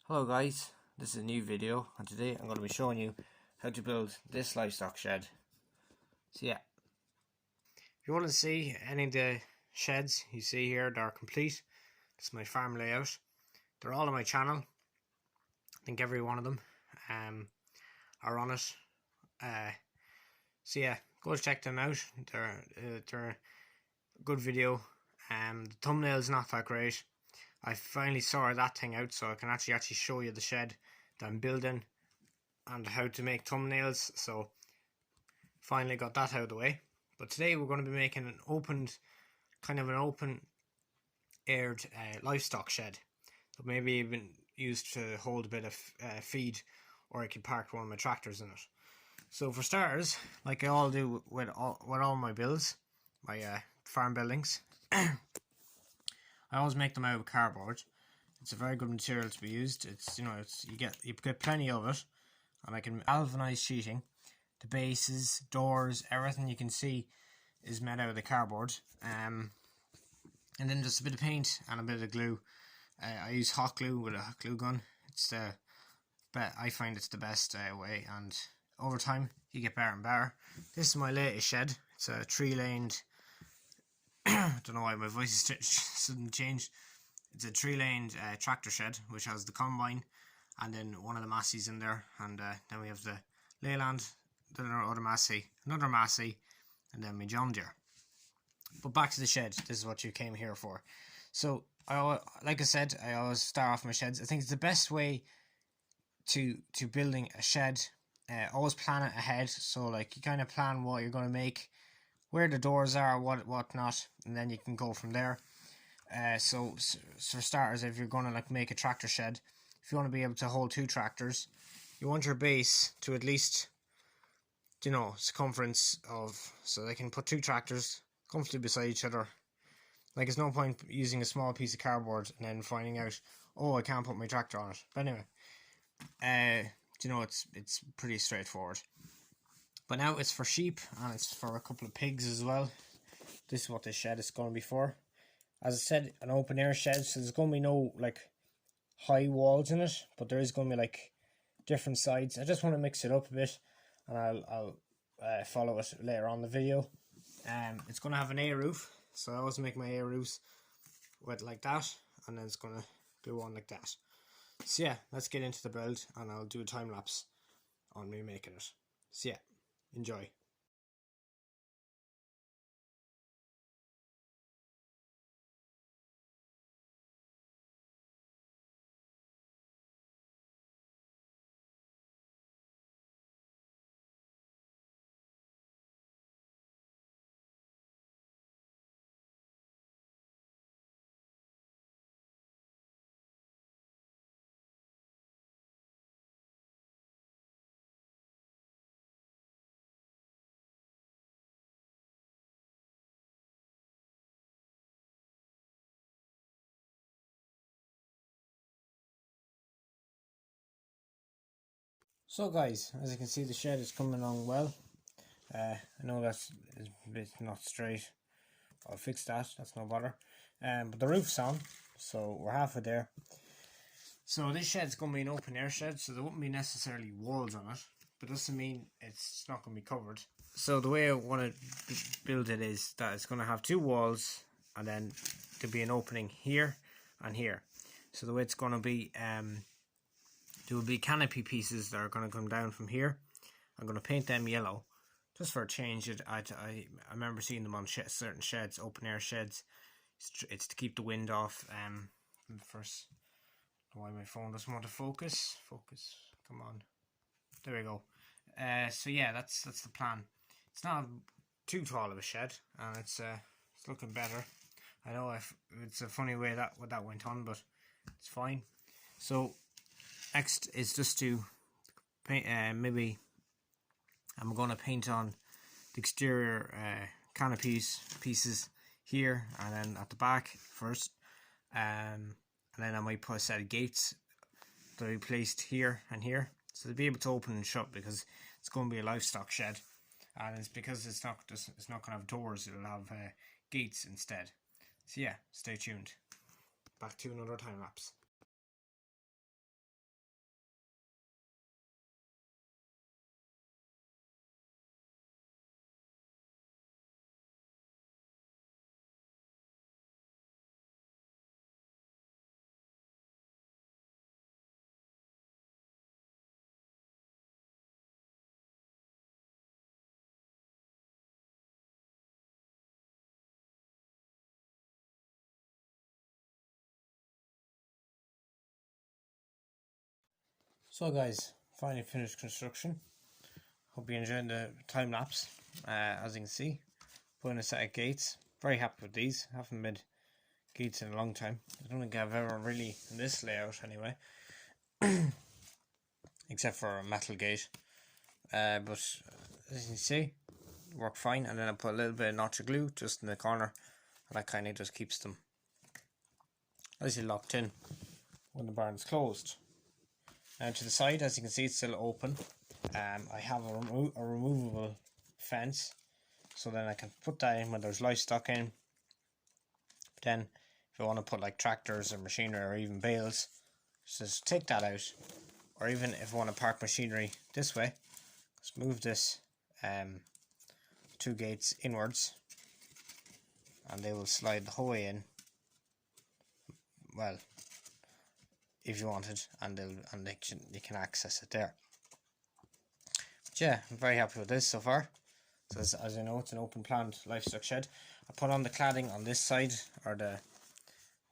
Hello guys, this is a new video and today I'm going to be showing you how to build this livestock shed. So yeah, if you want to see any of the sheds you see here, they're complete. This is my farm layout. They're all on my channel. I think every one of them are on it. So yeah, go check them out. They're a good video. The thumbnail's not that great. I finally sorted that thing out so I can actually show you the shed that I'm building and how to make thumbnails. So finally got that out of the way. But today we're going to be making an open aired livestock shed that maybe even used to hold a bit of feed, or I could park one of my tractors in it. So for starters, like I all do with all my builds, my farm buildings, I always make them out of cardboard. It's a very good material to be used. It's you get plenty of it, and I can galvanized sheeting. The bases, doors, everything you can see is made out of the cardboard. And then just a bit of paint and a bit of glue. I use hot glue with a hot glue gun. I find it's the best way, and over time you get better and better. This is my latest shed. It's a tree-laned. I don't know why my voice is suddenly changed. It's a tree-laned tractor shed which has the combine and then one of the Massies in there, and then we have the Leyland, then our other Massey, another Massey, and then my John Deere. But back to the shed. This is what you came here for. So like I said, I always start off my sheds. I think it's the best way to building a shed. Always plan it ahead, so like you kind of plan what you're going to make, where the doors are, what not, and then you can go from there. So for starters, if you're going to make a tractor shed, if you want to be able to hold 2 tractors, you want your base to at least, circumference of, so they can put 2 tractors comfortably beside each other. Like, there's no point using a small piece of cardboard and then finding out, oh, I can't put my tractor on it. But anyway, it's pretty straightforward. But now it's for sheep, and it's for a couple of pigs as well. This is what this shed is going to be for. As I said, an open air shed, so there's going to be no high walls in it, but there is going to be different sides. I just want to mix it up a bit, and I'll follow it later on in the video. It's going to have an A roof, so I always make my A roofs with like that, and then it's going to go on like that. So yeah, let's get into the build, and I'll do a time lapse on me making it. So yeah, enjoy. So guys, as you can see, the shed is coming along well. I know that's a bit not straight. I'll fix that, that's no bother. But the roof's on, so we're halfway there. So this shed's going to be an open air shed, so there wouldn't be necessarily walls on it, but doesn't mean it's not going to be covered. So the way I want to build it is that it's going to have 2 walls, and then there'll be an opening here and here. So the way it's going to be, there will be canopy pieces that are going to come down from here. I'm going to paint them yellow, just for a change. I remember seeing them on certain sheds, open air sheds. It's to keep the wind off. First, why my phone doesn't want to focus. Focus, come on. There we go. So yeah, that's the plan. It's not too tall of a shed, and it's looking better. I know it's a funny way that went on, but it's fine. So next is just to paint. Maybe I'm going to paint on the exterior pieces here, and then at the back first. And then I might put a set of gates that will be placed here and here, so they'll be able to open and shut, because it's going to be a livestock shed, and it's because it's not going to have doors, it'll have gates instead. So yeah, stay tuned. Back to another time lapse. So guys, finally finished construction. Hope you enjoyed the time lapse. As you can see, put in a set of gates. Very happy with these. Haven't made gates in a long time. I don't think I've ever really, in this layout anyway, except for a metal gate. But as you can see, work fine. And then I put a little bit of notch of glue just in the corner, and that kind of just keeps them nicely locked in when the barn's closed. And to the side, as you can see, it's still open. I have a removable fence, so then I can put that in when there's livestock in. But then, if I want to put like tractors or machinery or even bales, just take that out. Or even if I want to park machinery this way, just move this 2 gates inwards, and they will slide the whole way in. Well, if you want it, and they can access it there. But yeah, I'm very happy with this so far. So as you know, it's an open planned livestock shed. I put on the cladding on this side, or the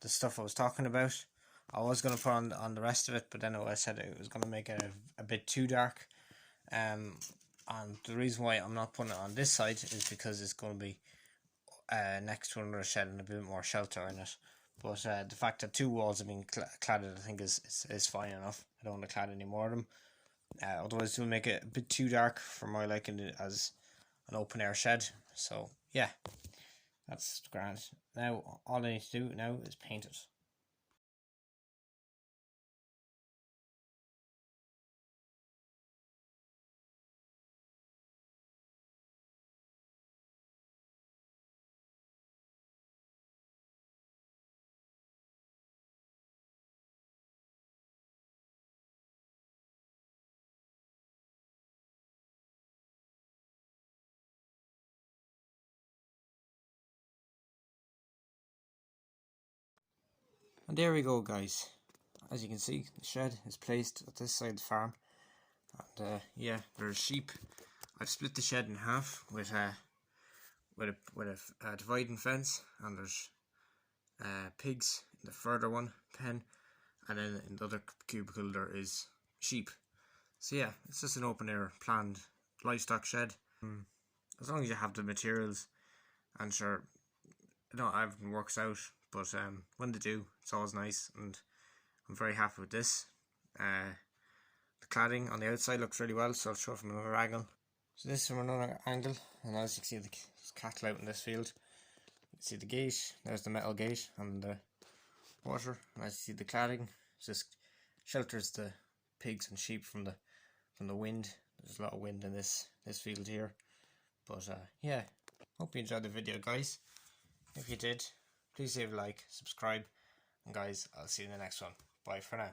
stuff I was talking about. I was going to put on the rest of it, but then I said it was going to make it a bit too dark. And the reason why I'm not putting it on this side is because it's going to be next to another shed and a bit more shelter in it. But the fact that 2 walls have been cladded, I think is fine enough. I don't want to clad any more of them. Otherwise, it will make it a bit too dark for my liking as an open air shed. So yeah, that's grand. Now all I need to do now is paint it. And there we go, guys. As you can see, the shed is placed at this side of the farm. And yeah, there's sheep. I've split the shed in half with a dividing fence, and there's pigs in the further one pen, and then in the other cubicle there is sheep. So yeah, it's just an open air planned livestock shed. As long as you have the materials, and sure, everything works out. But when they do, it's always nice, and I'm very happy with this. The cladding on the outside looks really well, so I'll show it from another angle. So this is from another angle, and as you can see, there's cattle out in this field. You can see the gate, there's the metal gate and the water, and as you see the cladding, just shelters the pigs and sheep from the wind. There's a lot of wind in this field here. But yeah, hope you enjoyed the video, guys. If you did, please leave a like, subscribe, and guys, I'll see you in the next one. Bye for now.